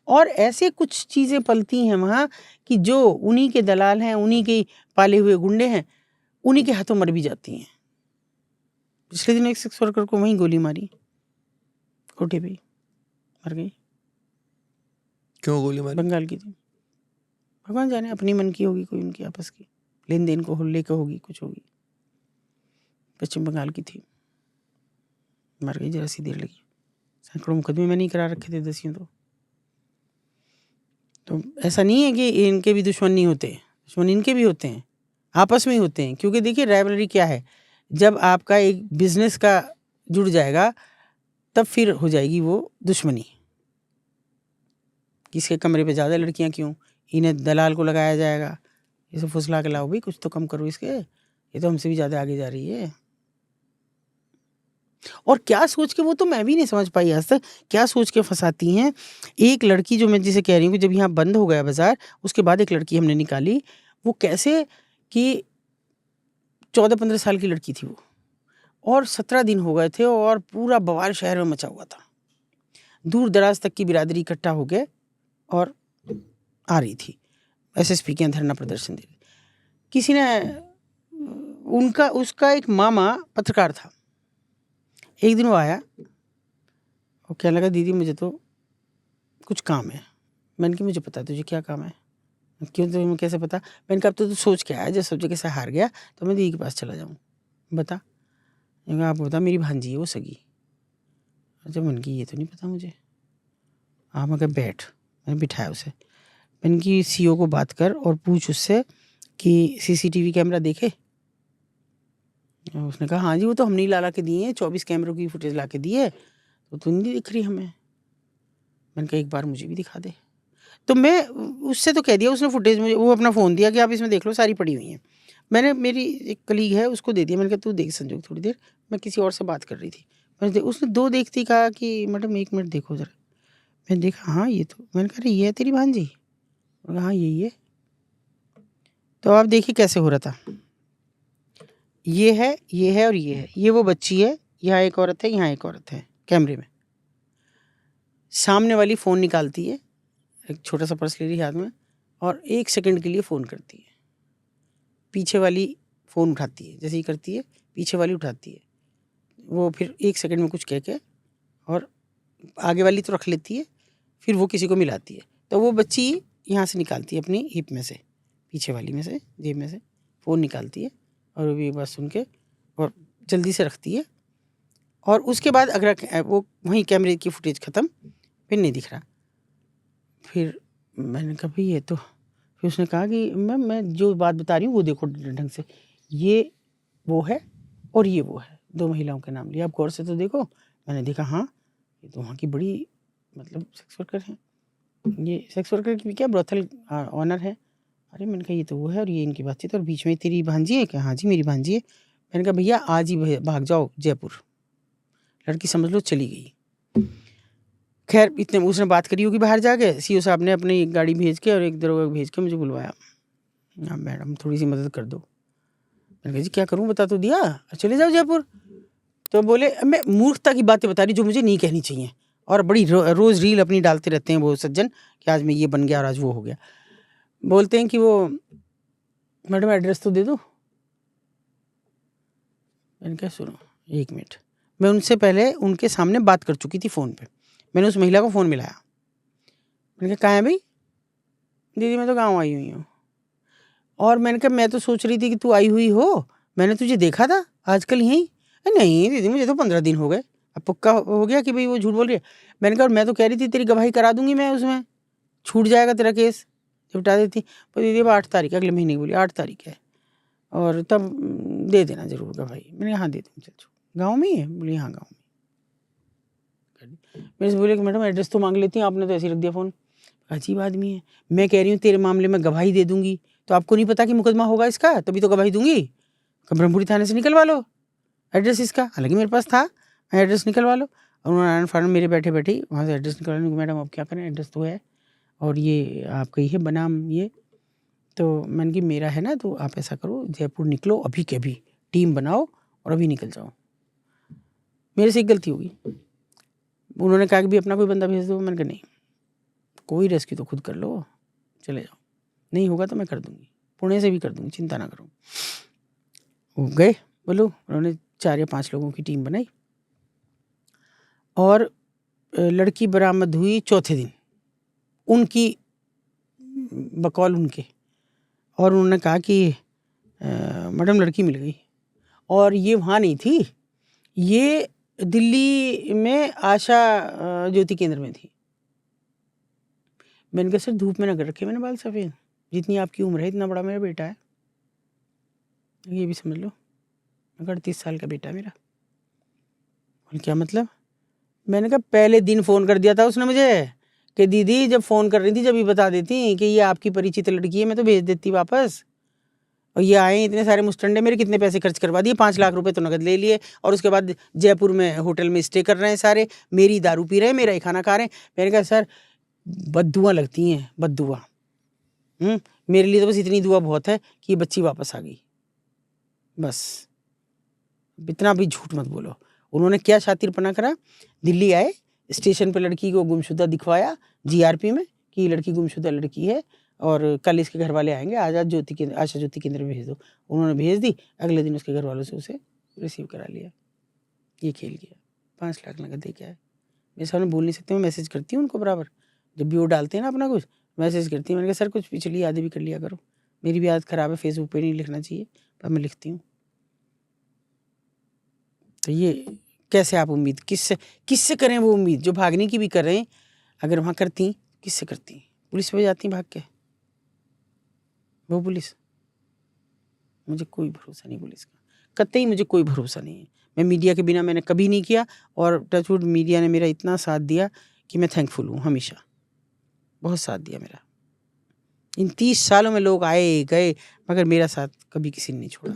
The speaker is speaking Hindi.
और ऐसे कुछ चीज़ें पलती हैं वहाँ कि जो उन्हीं के दलाल हैं, उन्हीं के पाले हुए गुंडे हैं, उन्हीं के हाथों मर भी जाती हैं। पिछले दिन एक सेक्स वर्कर को वहीं गोली मारी, कोठे पे मर गई। क्यों गोली मारी? बंगाल की थी। भगवान जाने, अपनी मन की होगी, कोई उनकी आपस की लेन देन को लेकर होगी, कुछ होगी। पश्चिम बंगाल की थी, मर गई, जरा सी देर लगी। सैकड़ों मुकदमे में नहीं करा रखे थे दसियों। तो ऐसा नहीं है कि इनके भी दुश्मन नहीं होते, दुश्मन इनके भी होते हैं, आपस में ही होते हैं। क्योंकि देखिए राइवलरी क्या है, जब आपका एक बिजनेस का जुड़ जाएगा तब फिर हो जाएगी वो दुश्मनी। किसके कमरे पे ज़्यादा लड़कियां क्यों, इन्हें दलाल को लगाया जाएगा, ये सब फुसला के लाओ भाई, कुछ तो कम करो इसके, ये तो हमसे भी ज़्यादा आगे जा रही है। और क्या सोच के, वो तो मैं भी नहीं समझ पाई आज तक, क्या सोच के फंसाती हैं। एक लड़की जो मैं जिसे कह रही हूँ कि जब यहाँ बंद हो गया बाजार, उसके बाद एक लड़की हमने निकाली, वो कैसे कि 14-15 साल की लड़की थी वो, और 17 दिन हो गए थे और पूरा बवाल शहर में मचा हुआ था। दूर दराज तक की बिरादरी इकट्ठा हो गए और आ रही थी एसएसपी के यहाँ धरना प्रदर्शन दे। किसी ने उसका एक मामा पत्रकार था, एक दिन वो आया और कहने लगा दीदी मुझे तो कुछ काम है। मैंने कहा मुझे पता है तुझे क्या काम है। क्यों, तुम्हें कैसे पता? मैंने कहा अब तो तू सोच के आया, जब सब जगह से हार गया तो मैं दीदी के पास चला जाऊँ, बता। मैंने कहा आप बता, मेरी भांजी है वो सगी। अच्छा, मैंने कहा ये तो नहीं पता मुझे। हाँ, मैं कहा बैठ, मैंने बिठाया उसे। मैंने की सीओ को बात कर और पूछ उससे कि सीसीटीवी कैमरा देखे। उसने कहा हाँ जी, वो तो हमने ला के दिए हैं, 24 कैमरों की फुटेज ला के दी है, तो नहीं दिख रही हमें। मैंने कहा एक बार मुझे भी दिखा दे। तो मैं उससे तो कह दिया, उसने फुटेज मुझे, वो अपना फ़ोन दिया कि आप इसमें देख लो, सारी पड़ी हुई हैं। मैंने, मेरी एक कलीग है उसको दे दिया। मैंने कहा तू देख संजोग थोड़ी देर, मैं किसी और से बात कर रही थी। उसने 2 देखती कहा कि मैडम 1 मिनट देखो ज़रा। मैंने देखा हाँ ये तो, मैंने कहा ये है तेरी भांजी? हाँ यही है। तो आप देखिए कैसे हो रहा था, ये है और ये है, ये वो बच्ची है, यहाँ एक औरत है, यहाँ एक औरत है कैमरे में। सामने वाली फ़ोन निकालती है, एक छोटा सा पर्स ले रही हाथ में, और 1 सेकंड के लिए फ़ोन करती है। पीछे वाली फ़ोन उठाती है, जैसे ही करती है पीछे वाली उठाती है, वो फिर 1 सेकंड में कुछ कह के, और आगे वाली तो रख लेती है, फिर वो किसी को मिलाती है। तो वो बच्ची यहाँ से निकालती है अपनी हिप में से, पीछे वाली में से, जेब में से फ़ोन निकालती है, और वो भी बात सुन के और जल्दी से रखती है। और उसके बाद अगर वो वहीं कैमरे की फुटेज ख़त्म, फिर नहीं दिख रहा। फिर मैंने कहा भाई ये तो, फिर उसने कहा कि मैम मैं जो बात बता रही हूँ वो देखो ढंग से, ये वो है और ये वो है, 2 महिलाओं के नाम लिया, आप गौर से तो देखो। मैंने देखा हाँ, ये तो वहाँ की बड़ी मतलब सेक्स वर्कर हैं, ये सेक्स वर्कर की क्या ब्रोथल ऑनर है। अरे मैंने कहा ये तो वो है, और ये इनकी बातचीत, और बीच में तेरी भांजी है क्या? हाँ जी मेरी भांजी है। मैंने कहा भैया आज ही भाग जाओ जयपुर, लड़की समझ लो चली गई। खैर इतने उसने बात करी होगी बाहर जाके, सीओ साहब ने अपनी एक गाड़ी भेज के और एक दरोगा भेज के मुझे बुलवाया, हाँ मैडम थोड़ी सी मदद कर दो। मैंने कहा जी क्या करूँ, बता तो दिया, चले जाओ जयपुर। तो बोले मैं मूर्खता की बातें बता रही जो मुझे नहीं कहनी चाहिए, और बड़ी रोज़ रील अपनी डालते रहते हैं वो सज्जन कि आज मैं ये बन गया और आज वो हो गया। बोलते हैं कि वो मैडम एड्रेस तो दे दो। मैंने कहा सुनो 1 मिनट, मैं उनसे पहले उनके सामने बात कर चुकी थी फ़ोन पे। मैंने उस महिला को फ़ोन मिलाया, मैंने कहा कहाँ है भाई? दीदी मैं तो गाँव आई हुई हूँ। और मैंने कहा मैं तो सोच रही थी कि तू आई हुई हो, मैंने तुझे देखा था आजकल यहीं। नहीं दीदी मुझे तो 15 दिन हो गए। अब पक्का हो गया कि भाई वो झूठ बोल रही है। मैंने कहा मैं तो कह रही थी तेरी गवाही करा दूंगी मैं, उसमें छूट जाएगा तेरा केस, निपटा देती। पर दीदी अब 8 तारीख है, अगले महीने की बोली 8 तारीख है, और तब दे देना ज़रूर गवाही। मैंने कहा हाँ दे दूँगी, चल गाँव में ही है? बोली हाँ गाँव में। मेरे से बोले कि मैडम एड्रेस तो मांग लेती हैं, आपने तो ऐसे ही रख दिया फ़ोन। अजीब आदमी है। मैं कह रही हूँ तेरे मामले में गवाही दे दूंगी, तो आपको नहीं पता कि मुकदमा होगा इसका, तभी तो गवाही दूंगी। ब्रह्मपुरी थाने से निकलवा लो एड्रेस इसका, हालांकि मेरे पास था, मैं एड्रेस निकलवा लो। और उन्होंने फ़ौरन मेरे बैठे बैठे वहाँ से एड्रेस निकलवाने को, मैडम अब क्या करें, एड्रेस तो है और ये आपका ही है बनाम ये। तो मैंने कि मेरा है ना, तो आप ऐसा करो जयपुर निकलो अभी के अभी, टीम बनाओ और अभी निकल जाओ। मेरे से एक गलती होगी। उन्होंने कहा कि भी अपना कोई बंदा भेज दो। मैंने कहा नहीं, कोई रेस्क्यू तो खुद कर लो, चले जाओ, नहीं होगा तो मैं कर दूंगी, पुणे से भी कर दूंगी, चिंता ना करो। वो गए बोलो, उन्होंने 4 या 5 लोगों की टीम बनाई और लड़की बरामद हुई चौथे दिन, उनकी बकौल उनके, और उन्होंने कहा कि मैडम लड़की मिल गई, और ये वहाँ नहीं थी, ये दिल्ली में आशा ज्योति केंद्र में थी। मैंने कहा सर धूप में ना कर रखे मैंने बाल सफ़ेद, जितनी आपकी उम्र है इतना बड़ा मेरा बेटा है, ये भी समझ लो, अगर 38 साल का बेटा है मेरा। और क्या मतलब? मैंने कहा पहले दिन फ़ोन कर दिया था उसने मुझे कि दीदी जब फ़ोन कर रही थी जब ही बता देती कि ये आपकी परिचित लड़की है, मैं तो भेज देती वापस। और ये आए इतने सारे मुस्टंडे, मेरे कितने पैसे खर्च करवा दिए, 5 लाख रुपए तो नगद ले लिए, और उसके बाद जयपुर में होटल में स्टे कर रहे हैं सारे, मेरी दारू पी रहे हैं, मेरा ही खाना खा रहे हैं। मैंने कहा सर बद्दुआ लगती हैं, बद्दुआ, मेरे लिए तो बस इतनी दुआ बहुत है कि ये बच्ची वापस आ गई, बस। इतना भी झूठ मत बोलो। उन्होंने क्या शातिरपना करा, दिल्ली आए, स्टेशन पर लड़की को गुमशुदा दिखवाया जीआरपी में कि ये लड़की गुमशुदा लड़की है और कल इसके घर वाले आएंगे, आशा ज्योति केंद्र में भेज दो। उन्होंने भेज दी, अगले दिन उसके घर वालों से उसे रिसीव करा लिया। ये खेल किया, 5 लाख नगद दे के आए। मेरे सामने बोल नहीं सकते, मैं मैसेज करती हूँ उनको बराबर, जब भी वो डालते हैं ना अपना कुछ मैसेज करती हूँ। मैंने कहा सर कुछ पिछली यादें भी कर लिया करो, मेरी भी आदत ख़राब है, फेसबुक पे नहीं लिखना चाहिए पर मैं लिखती हूँ। तो ये कैसे आप उम्मीद किससे करें वो उम्मीद जो भागने की भी कर रहे हैं, अगर वहाँ करती किससे करती, पुलिस पे जाती भाग के, वो पुलिस, मुझे कोई भरोसा नहीं पुलिस का, कतई मुझे कोई भरोसा नहीं है। मैं मीडिया के बिना मैंने कभी नहीं किया, और टचवुड मीडिया ने मेरा इतना साथ दिया कि मैं थैंकफुल हूँ, हमेशा बहुत साथ दिया मेरा। इन 30 सालों में लोग आए गए, मगर मेरा साथ कभी किसी ने नहीं छोड़ा।